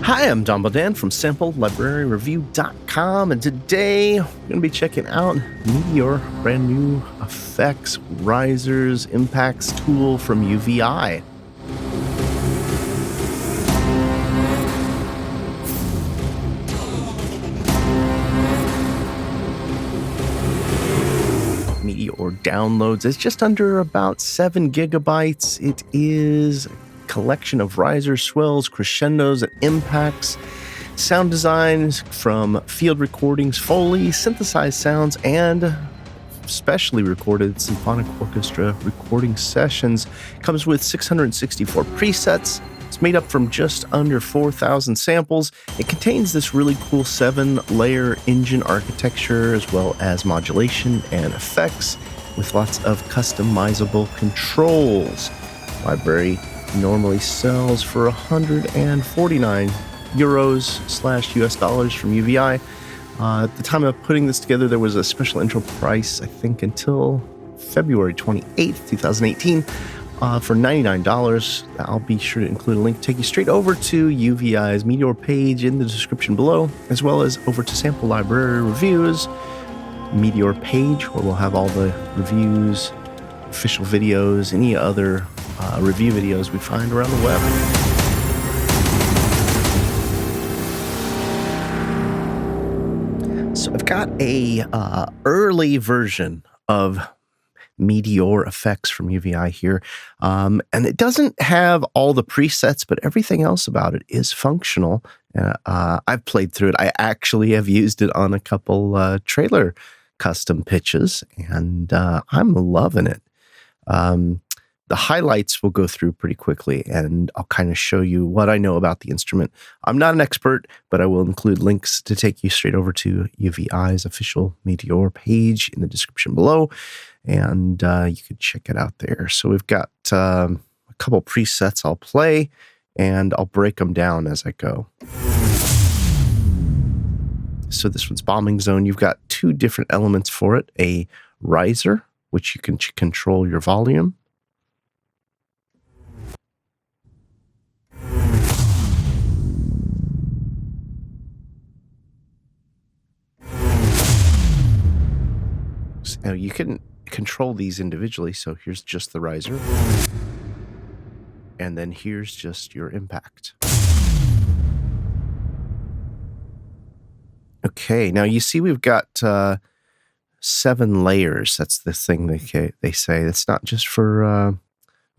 Hi, I'm Don Bodan from SampleLibraryReview.com, and today we're going to be checking out Meteor, brand new effects, risers, impacts tool from UVI. Meteor downloads. It's just under about 7 gigabytes. It is a collection of risers, swells, crescendos, and impacts. Sound designs from field recordings, Foley, synthesized sounds, and specially recorded symphonic orchestra recording sessions. Comes with 664 presets. It's made up from just under 4,000 samples. It contains this really cool 7-layer engine architecture, as well as modulation and effects with lots of customizable controls. Library normally sells for 149 euros / US dollars from UVI. At the time of putting this together, there was a special intro price, I think, until February 28th, 2018, for $99. I'll be sure to include a link to take you straight over to UVI's Meteor page in the description below, as well as over to Sample Library Reviews Meteor page, where we'll have all the reviews, official videos, any other review videos we find around the web. So I've got a early version of Meteor effects from UVI here, and it doesn't have all the presets, but everything else about it is functional. I've played through it. I actually have used it on a couple trailer custom pitches, and I'm loving it. The highlights we'll go through pretty quickly, and I'll kind of show you what I know about the instrument. I'm not an expert, but I will include links to take you straight over to UVI's official Meteor page in the description below, and you can check it out there. So we've got a couple presets I'll play, and I'll break them down as I go. So this one's Bombing Zone. You've got 2 different elements for it. A riser, which you can control your volume. Now you can control these individually. So here's just the riser. And then here's just your impact. Okay, now you see we've got 7 layers. That's the thing they say. It's not just for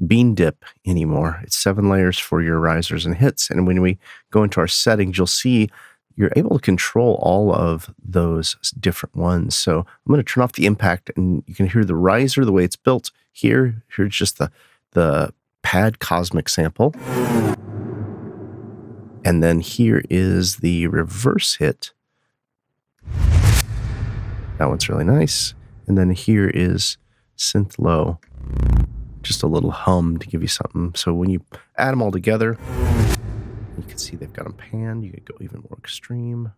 bean dip anymore. It's 7 layers for your risers and hits. And when we go into our settings, you'll see you're able to control all of those different ones. So I'm going to turn off the impact, and you can hear the riser, the way it's built here. Here's just the pad cosmic sample. And then here is the reverse hit. That one's really nice. And then here is synth low. Just a little hum to give you something. So when you add them all together, you can see they've got them panned. You could go even more extreme.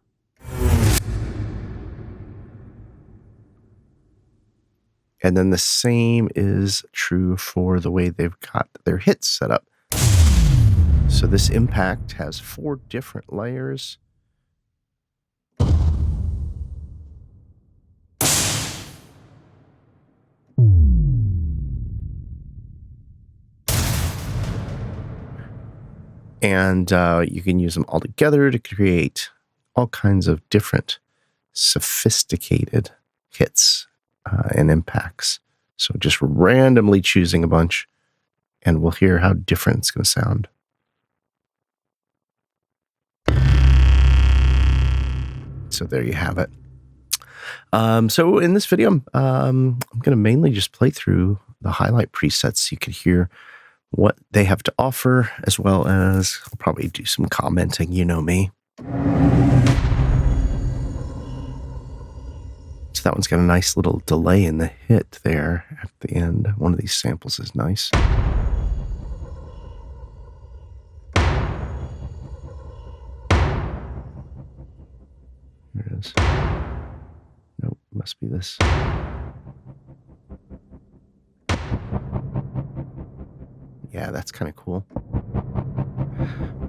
And then the same is true for the way they've got their hits set up. So this impact has 4 different layers. And you can use them all together to create all kinds of different sophisticated hits and impacts. So just randomly choosing a bunch, and we'll hear how different it's going to sound. So there you have it. So in this video, I'm going to mainly just play through the highlight presets so you can hear what they have to offer, as well as I'll probably do some commenting. You know me. So that one's got a nice little delay in the hit there at the end. One of these samples is nice. There it is. Nope, must be this. Yeah, that's kind of cool.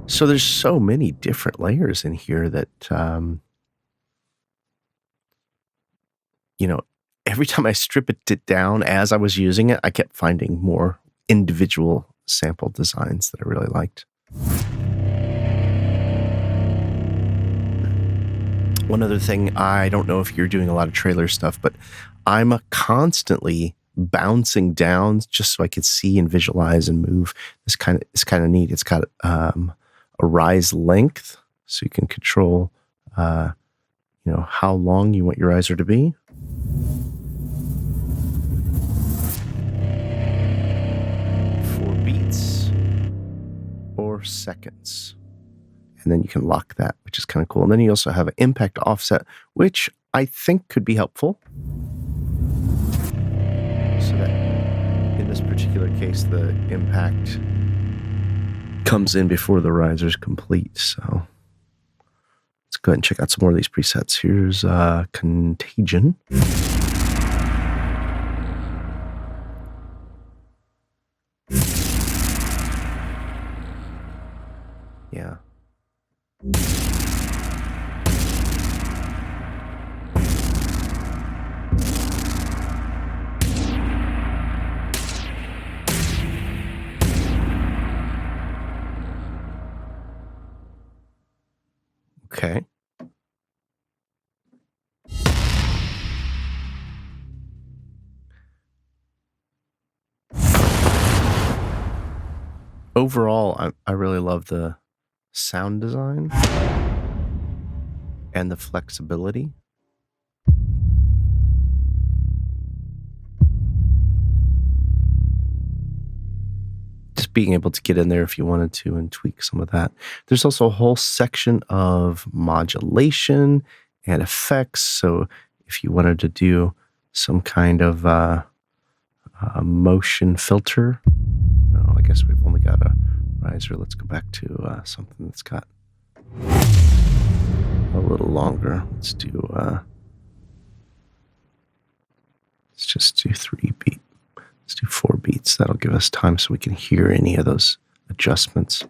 So there's so many different layers in here that, every time I strip it down as I was using it, I kept finding more individual sample designs that I really liked. One other thing, I don't know if you're doing a lot of trailer stuff, but I'm constantly bouncing down just so I could see and visualize and move. It's kind of neat. It's got a rise length, so you can control, how long you want your riser to be. For beats or seconds. And then you can lock that, which is kind of cool. And then you also have an impact offset, which I think could be helpful. So that in this particular case, the impact comes in before the riser is complete. So let's go ahead and check out some more of these presets. Here's Contagion. Yeah. Okay. Overall, I really love the sound design and the flexibility. Just being able to get in there if you wanted to and tweak some of that. There's also a whole section of modulation and effects. So if you wanted to do some kind of motion filter, no, I guess we've only got a riser. Let's go back to something that's got a little longer. Let's just do 3 beats. Let's do 4 beats. That'll give us time so we can hear any of those adjustments.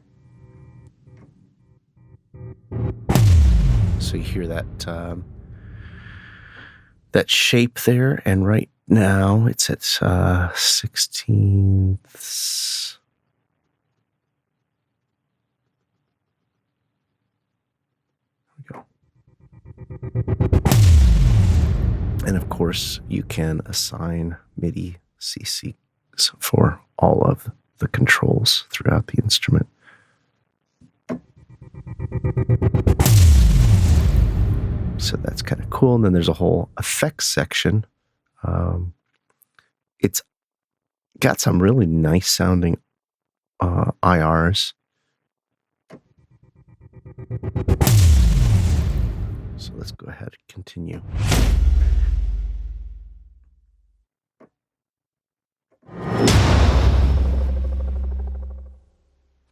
So you hear that that shape there, and right now it's at 16ths. There we go. And of course, you can assign MIDI CCs for all of the controls throughout the instrument. So that's kind of cool. And then there's a whole effects section. It's got some really nice sounding IRs. So let's go ahead and continue.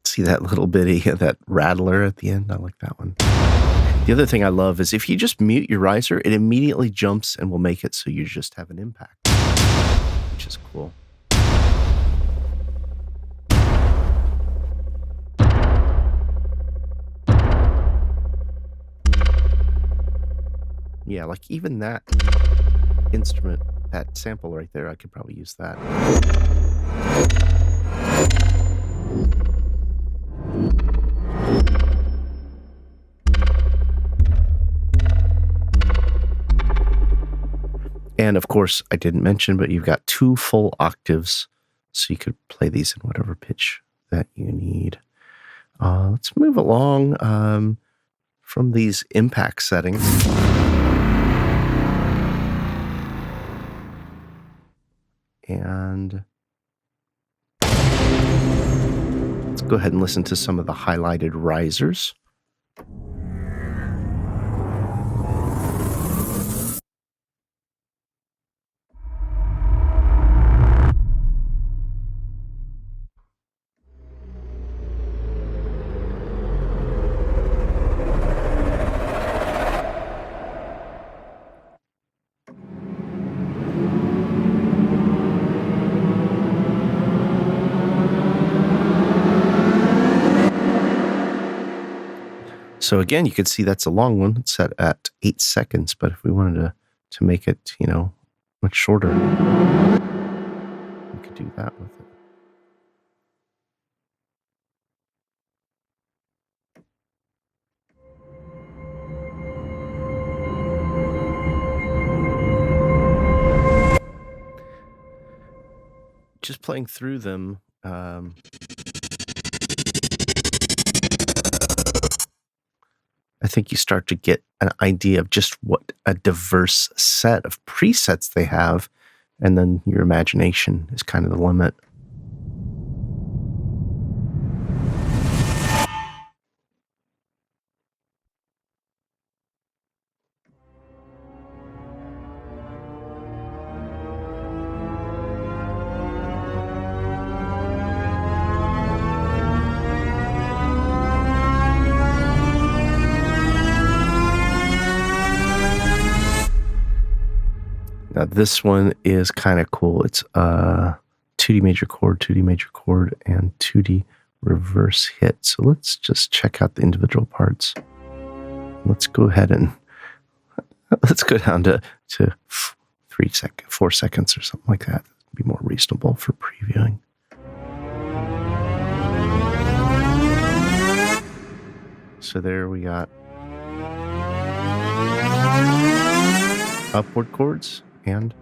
See that little bitty, that rattler at the end? I like that one. The other thing I love is if you just mute your riser, it immediately jumps and will make it so you just have an impact, which is cool. Yeah, like even that instrument, that sample right there, I could probably use that. And of course, I didn't mention, but you've got 2 full octaves, so you could play these in whatever pitch that you need. Let's move along from these impact settings. And let's go ahead and listen to some of the highlighted risers. So again, you can see that's a long one. It's set at 8 seconds, but if we wanted to make it, much shorter, we could do that with it. Just playing through them, I think you start to get an idea of just what a diverse set of presets they have, and then your imagination is kind of the limit. Now this one is kind of cool. It's 2D major chord, 2D major chord, and 2D reverse hit. So let's just check out the individual parts. Let's go ahead and let's go down to 4 seconds or something like that. It'd be more reasonable for previewing. So there we got upward chords and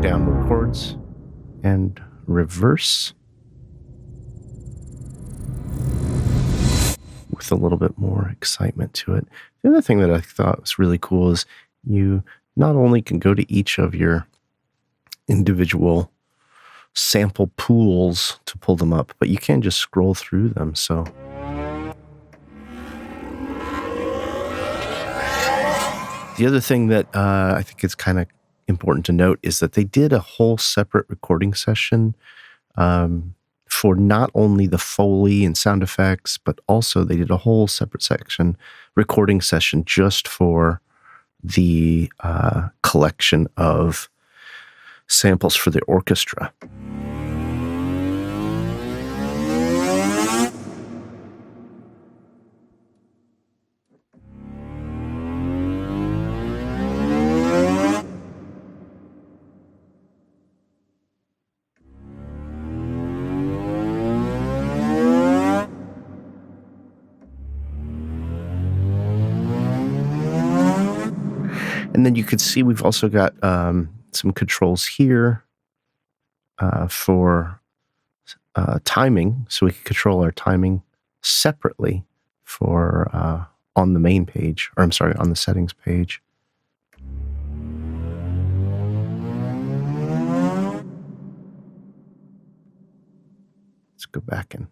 downward chords and reverse with a little bit more excitement to it. The other thing that I thought was really cool is you not only can go to each of your individual sample pools to pull them up, but you can just scroll through them. So the other thing that I think is kind of important to note is that they did a whole separate recording session for not only the Foley and sound effects, but also they did a whole separate recording session just for the collection of samples for the orchestra. And then you can see we've also got some controls here for timing. So we can control our timing separately for on the main page, or I'm sorry, on the settings page. Let's go back and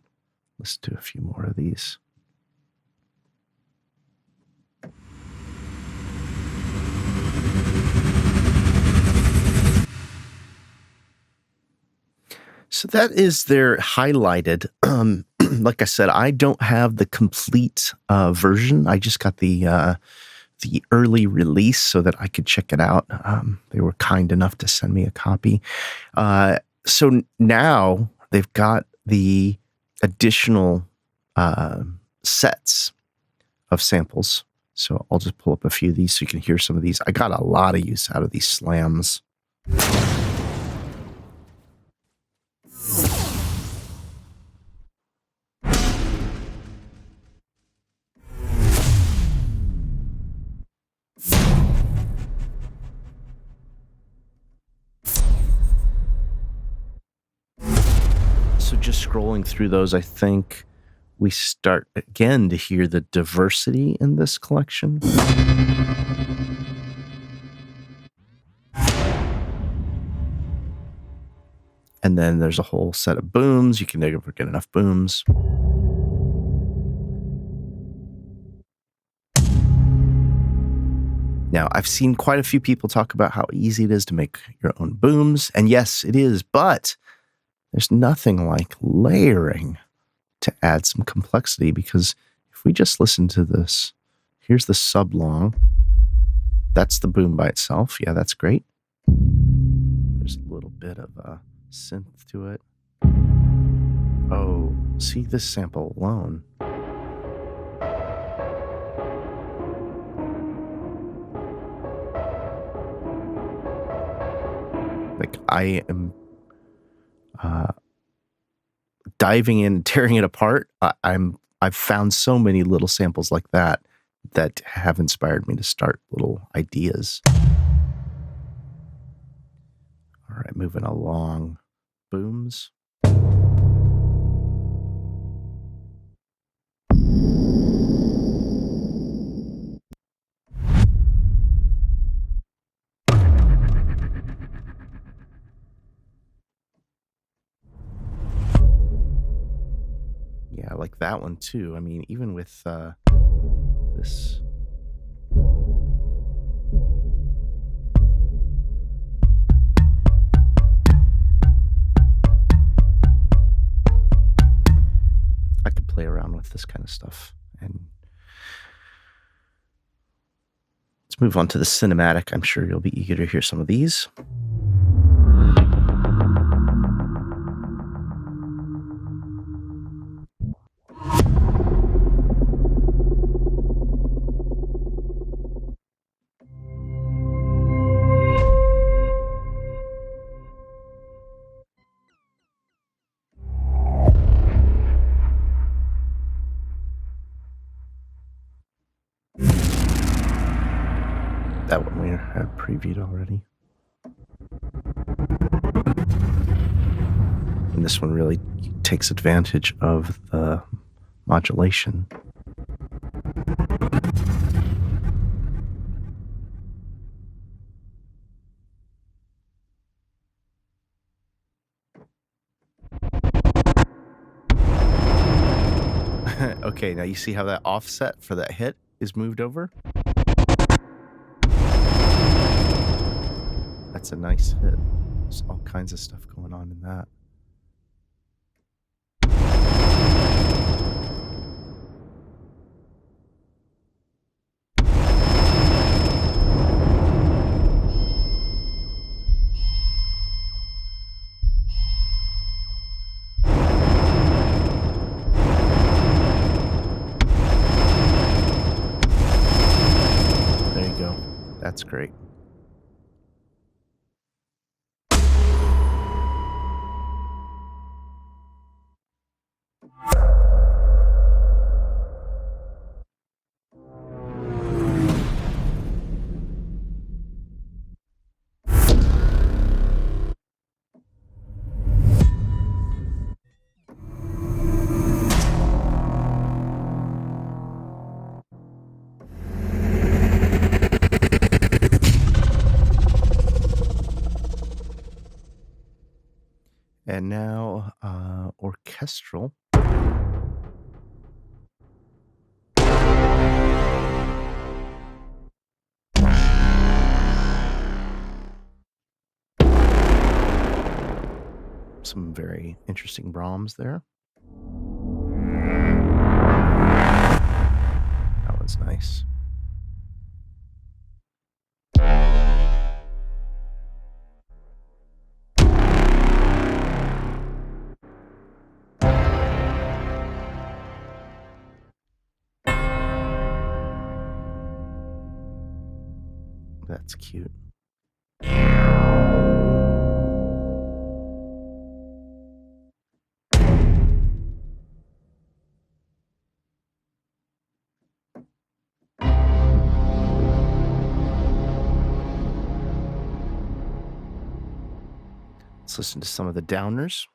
listen to a few more of these. So that is their highlighted. Like I said, I don't have the complete version. I just got the early release so that I could check it out. They were kind enough to send me a copy. So now they've got the additional sets of samples. So I'll just pull up a few of these so you can hear some of these. I got a lot of use out of these slams. So just scrolling through those, I think we start again to hear the diversity in this collection. And then there's a whole set of booms. You can never get enough booms. Now, I've seen quite a few people talk about how easy it is to make your own booms. And yes, it is, but there's nothing like layering to add some complexity, because if we just listen to this, here's the sub-long. That's the boom by itself. Yeah, that's great. There's a little bit of a synth to it. Oh, see this sample alone. I am diving in, tearing it apart. I've found so many little samples like that have inspired me to start little ideas. All right, moving along. Booms. Yeah, I like that one too. I mean, even with this. I could play around with this kind of stuff. And let's move on to the cinematic. I'm sure you'll be eager to hear some of these. That one we had previewed already. And this one really takes advantage of the modulation. Okay, now you see how that offset for that hit is moved over? That's a nice hit. There's all kinds of stuff going on in that. There you go. That's great. And now, orchestral. Some very interesting Brahms there. That was nice. That's cute. Let's listen to some of the downers.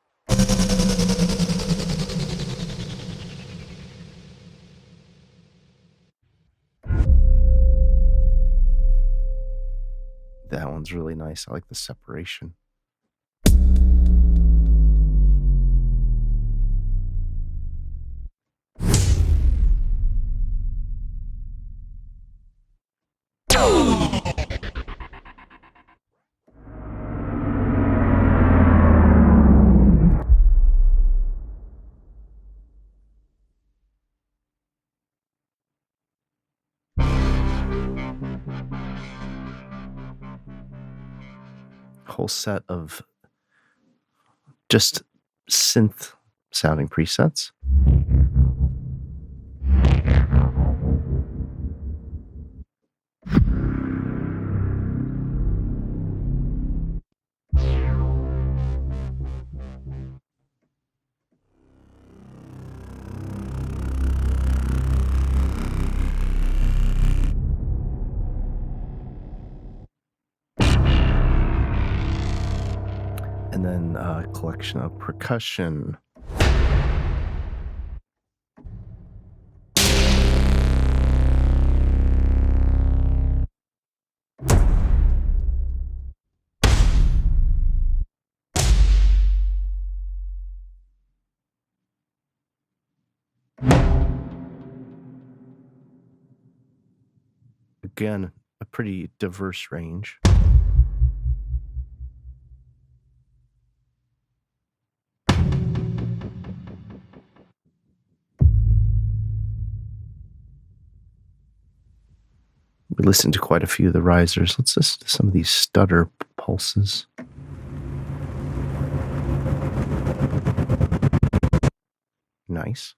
That one's really nice. I like the separation. Whole set of just synth sounding presets. a collection of percussion. Again, a pretty diverse range. We listened to quite a few of the risers. Let's listen to some of these stutter pulses. Nice.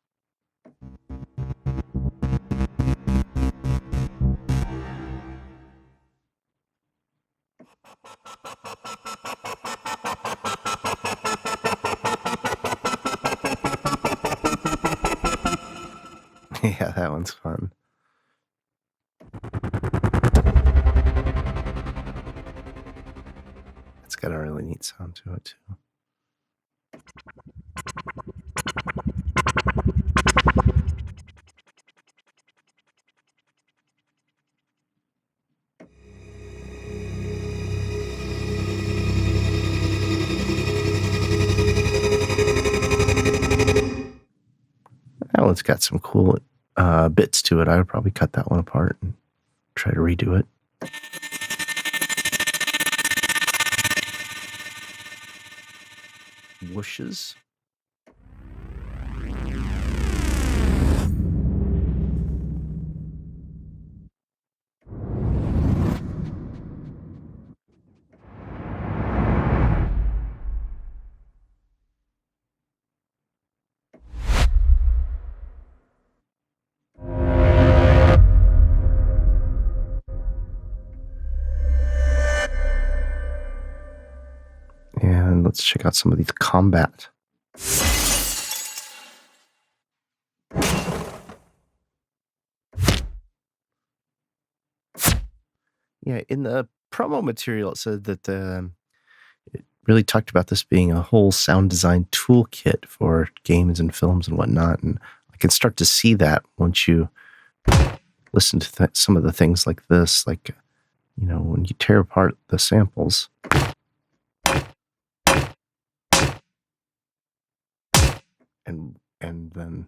Yeah, that one's fun. It's got a really neat sound to it, too. That one's got some cool bits to it. I would probably cut that one apart and try to redo it. Wooshes. And let's check out some of these combat. Yeah, in the promo material, it said that it really talked about this being a whole sound design toolkit for games and films and whatnot. And I can start to see that once you listen to some of the things like this, like, you know, when you tear apart the samples. And then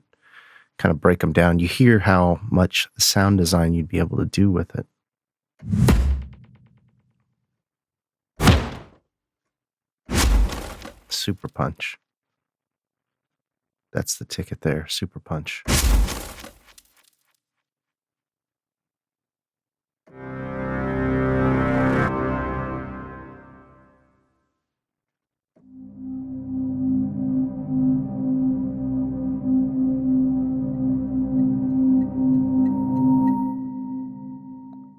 kind of break them down, you hear how much sound design you'd be able to do with it. Super Punch. That's the ticket there, Super Punch.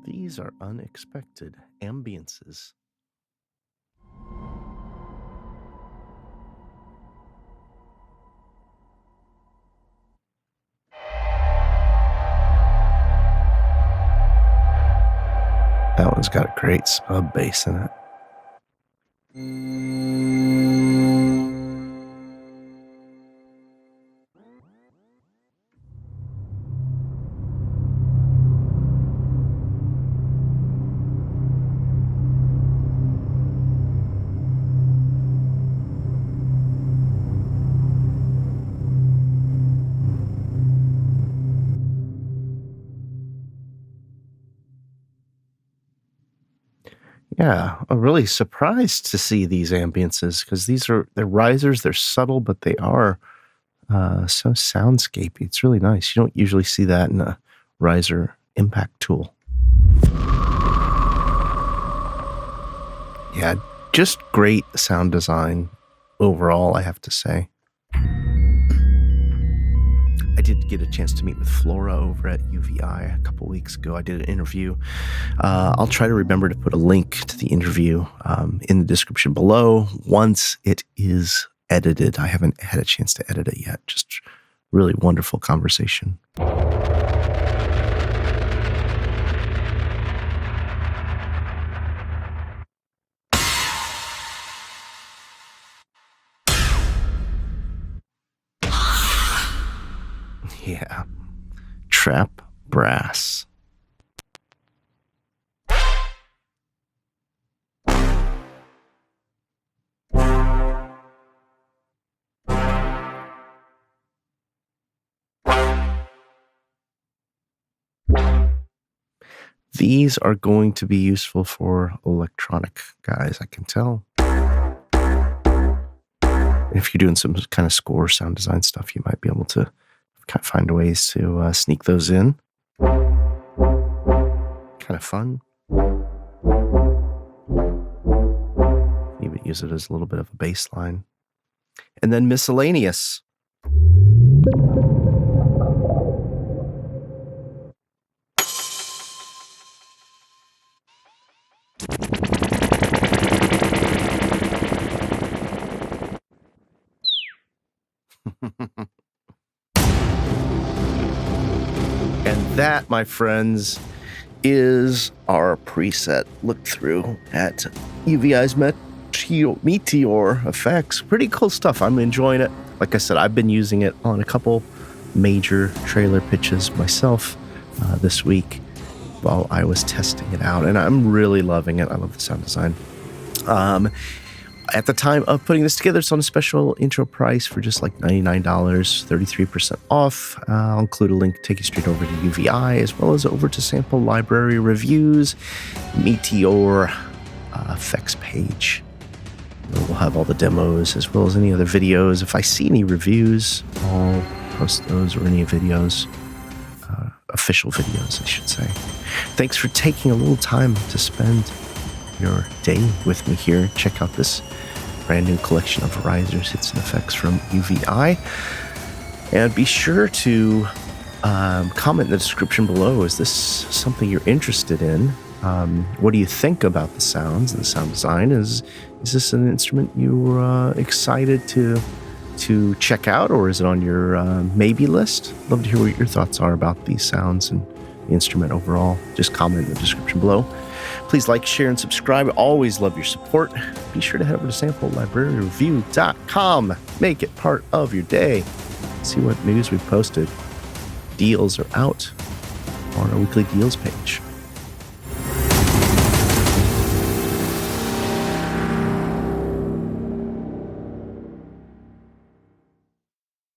These are unexpected ambiances. That one's got a great sub bass in it. Yeah, I'm really surprised to see these ambiances because they're risers, they're subtle, but they are so soundscapey. It's really nice. You don't usually see that in a riser impact tool. Yeah, just great sound design overall, I have to say. I did get a chance to meet with Flora over at UVI a couple weeks ago. I did an interview. I'll try to remember to put a link to the interview in the description below once it is edited. I haven't had a chance to edit it yet. Just really wonderful conversation. Yeah. Trap brass. These are going to be useful for electronic guys, I can tell. If you're doing some kind of score sound design stuff, you might be able to find ways to sneak those in. Kind of fun. Even use it as a little bit of a bass line. And then miscellaneous. And that, my friends, is our preset look through at UVI's Meteor effects. Pretty cool stuff. I'm enjoying it. Like I said, I've been using it on a couple major trailer pitches myself this week while I was testing it out, and I'm really loving it. I love the sound design. At the time of putting this together, it's on a special intro price for just like $99, 33% off. I'll include a link to take you straight over to UVI, as well as over to Sample Library Reviews, Meteor effects page. We'll have all the demos as well as any other videos. If I see any reviews, I'll post those, or any videos, official videos, I should say. Thanks for taking a little time to spend your day with me here. Check out this brand new collection of risers, hits, and effects from UVI. And be sure to comment in the description below. Is this something you're interested in? What do you think about the sounds and the sound design? Is this an instrument you're excited to check out, or is it on your maybe list? Love to hear what your thoughts are about these sounds and the instrument overall. Just comment in the description below. Please like, share, and subscribe. I always love your support. Be sure to head over to samplelibraryreview.com. Make it part of your day. See what news we've posted. Deals are out on our weekly deals page.